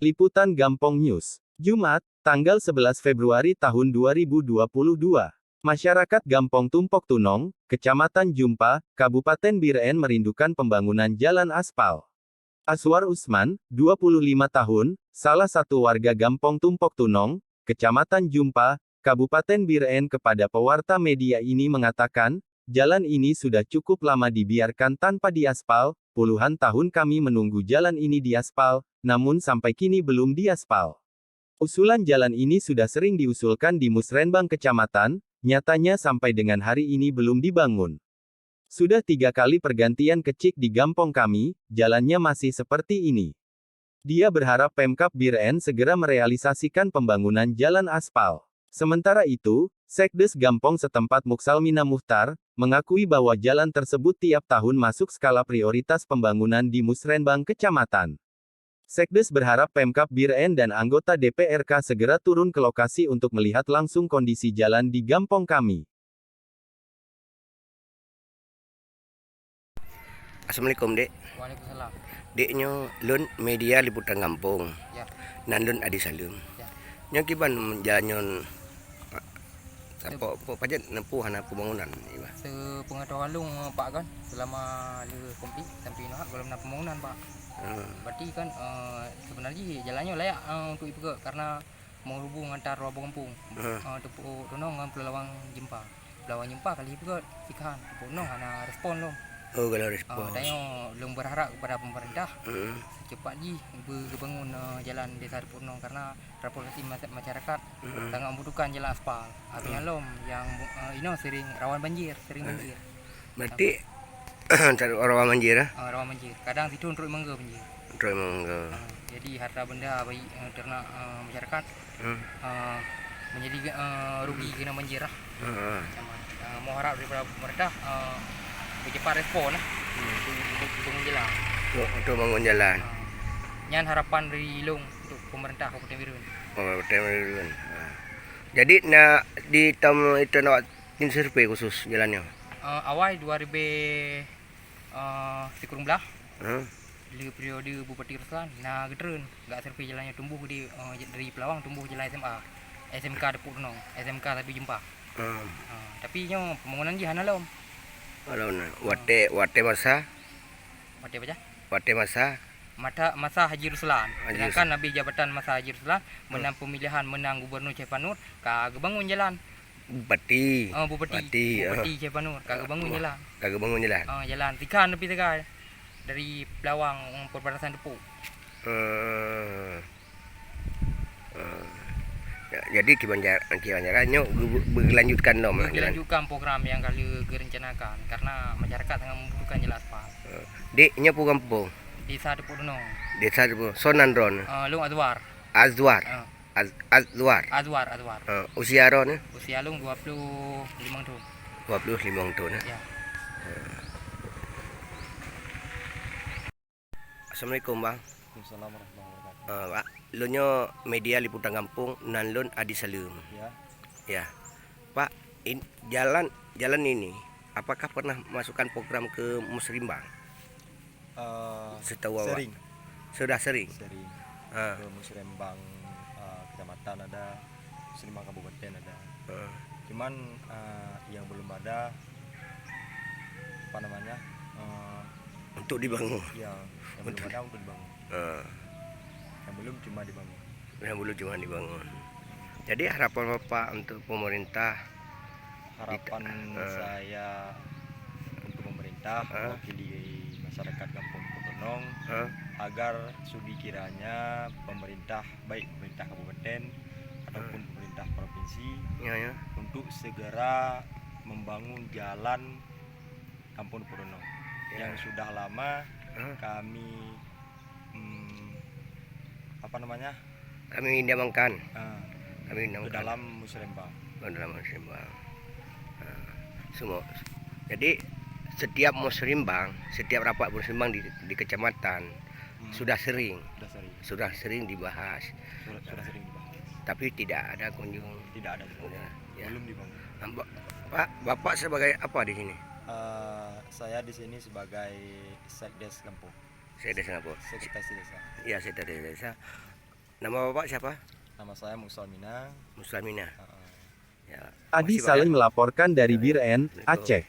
Liputan Gampong News. Jumat, tanggal 11 Februari tahun 2022. Masyarakat Gampong Tumpok Tunong, Kecamatan Jumpa, Kabupaten Biren merindukan pembangunan jalan aspal. Aswar Usman, 25 tahun, salah satu warga Gampong Tumpok Tunong, Kecamatan Jumpa, Kabupaten Biren kepada pewarta media ini mengatakan, jalan ini sudah cukup lama dibiarkan tanpa diaspal, puluhan tahun kami menunggu jalan ini diaspal, namun sampai kini belum diaspal. Usulan jalan ini sudah sering diusulkan di Musrenbang Kecamatan, nyatanya sampai dengan hari ini belum dibangun. Sudah 3 kali pergantian kecik di Gampong kami, jalannya masih seperti ini. Dia berharap Pemkab Biren segera merealisasikan pembangunan jalan aspal. Sementara itu, Sekdes Gampong setempat Muksalmina Muhtar, mengakui bahwa jalan tersebut tiap tahun masuk skala prioritas pembangunan di Musrenbang Kecamatan. Sekdes berharap Pemkab Biren dan anggota DPRK segera turun ke lokasi untuk melihat langsung kondisi jalan di Gampong kami. Assalamualaikum, Dek. Waalaikumsalam. Deknya lun media liputan Gampong. Ya. Nan lun Adi Salim. Ya. Nya kiban jalannya apa pajet nempuh hana pembangunan iba. Sepengetahuan lu Pak kan selama lu komplit sampai nak belum nak pembangunan Pak. Berarti kan sebenarnya jalannya layak untuk dipakai karena menghubung antar dua kampung. Tepuk Tunong dengan Pelawang Jempa. Pelawang Jempa kali itu ikan Tepuk Tunong hana respon lu. Oh, kalau respon. Tanya lu berharap kepada pemerintah cepat bangun jalan desa Tepuk Tunong karena transportasi masyarakat sangat membutuhkan jalan aspal. Artinya lom yang sering rawan banjir, banjir. Berarti orang banjir Rawan banjir. Kadang situ untuk mangga banjir. Terus mangga. Jadi harta benda bagi ternak masyarakat menjadi rugi kena banjir lah. Mau harap daripada pemerintah cepat respon lah untuk bangun jalan. Untuk bangun jalan. Nyan harapan dari Long untuk pemerintah Kabupaten Biren. Oh, Kabupaten Biren. Jadi nak di tahun itu nak tim survei khusus jalannya. Awal 2019 di periode Bupati Ruslan nah Gedren enggak survei jalannya tumbuh dari Pelawang tumbuh jalan SMK Tepuk Tunong, SMK tapi Jempa. Tapi nya pembangunan je hana lom. Kalau wate masa masa Haji Ruslan. Sedangkan habis jabatan masa Haji Ruslan menang pemilihan menang Gubernur Cepanur kagak bangun jalan. Bupati Cepanur kagak bangun jalan. Jalan tikan tapi tegal dari Pelawang perbatasan Tepuk. Jadi kebanyakannya berlanjutkan dong. Dilanjutkan program yang kali direncanakan karena masyarakat sangat membutuhkan jalan aspal. Deknya pu kampung. Desa Tepuk Tunong. Desa Tepuk Sonandron. Long Azwar. Azwar. Usia ron? Usia Long 25 tahun. 25 tahun. Ya. Assalamualaikum, Bang. Waalaikumsalam warahmatullahi wabarakatuh. Pak, lunyo media liputan Gampong nan lun Adi Salim. Ya. Pak, jalan ini apakah pernah masukkan program ke Musrimbang? Setahu Sering. Sudah sering. Ke Musrembang kecamatan ada, Musrembang kabupaten ada. Cuman yang belum ada apa namanya? Untuk dibangun. Ya, yang belum ada untuk dibangun. Yang belum cuma dibangun. Jadi harapan Bapak untuk pemerintah? Harapan saya untuk pemerintah mewakili masyarakat Kampung Tunong agar sudi kiranya pemerintah baik pemerintah kabupaten ataupun pemerintah provinsi untuk segera membangun jalan Kampung Tunong yang sudah lama kami kami diamankan ke dalam Musrembang. Semua. Jadi setiap rapat Musrembang di kecamatan sudah sering dibahas. Sudah sering dibahas. Tapi tidak ada kunjung. Tidak ada. Belum dibangun. Pak, Bapak sebagai apa di sini? Saya di sini sebagai Sekdes Gampong. Sekdes apa? Sekretaris desa. Ya, Sekretariat Desa. Nama Bapak siapa? Nama saya Musal Minang. Muslamina. Uh, Ya. Adi Makasih, Pak, Salim ya. melaporkan dari Biren, Aceh.